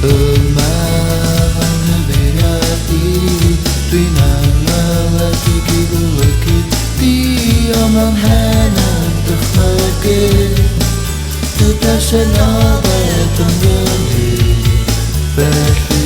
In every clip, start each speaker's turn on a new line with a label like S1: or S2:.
S1: Yma nghyfeiriad Dwi'n anweledig I lygid Ond ma'n mhen yn dychmygu Y bresenoldeb yn fyny Felly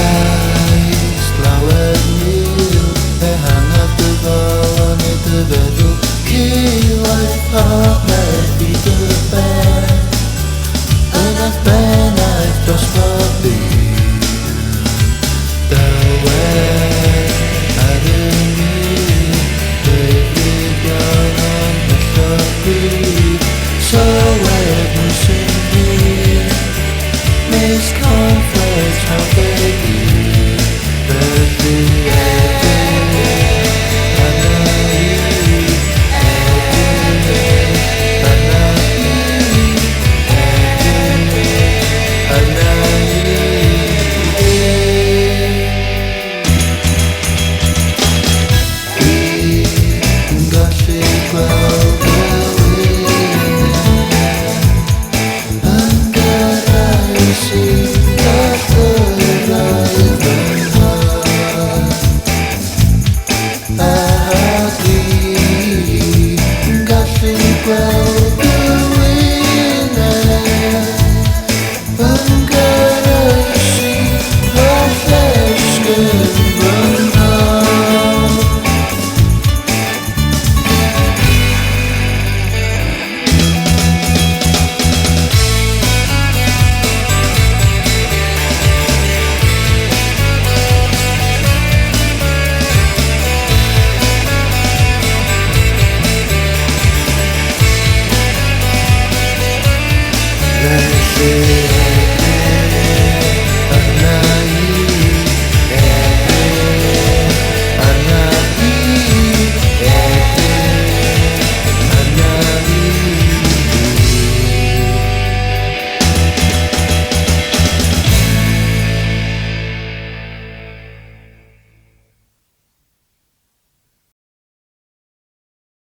S1: Llyncaist lawer mil Ehangodd feddwl cyll Aeth popeth I ben Yna'th ben aeth dros pob byd Dawel ar y mil Mrigau'r ond mellor bryd Sylwedd nhw sy'n hir Mis Cornflakes albwm Felly gallu gweld Geiriau sy'n gallu gweld wyneb Geiriau sy'n Felly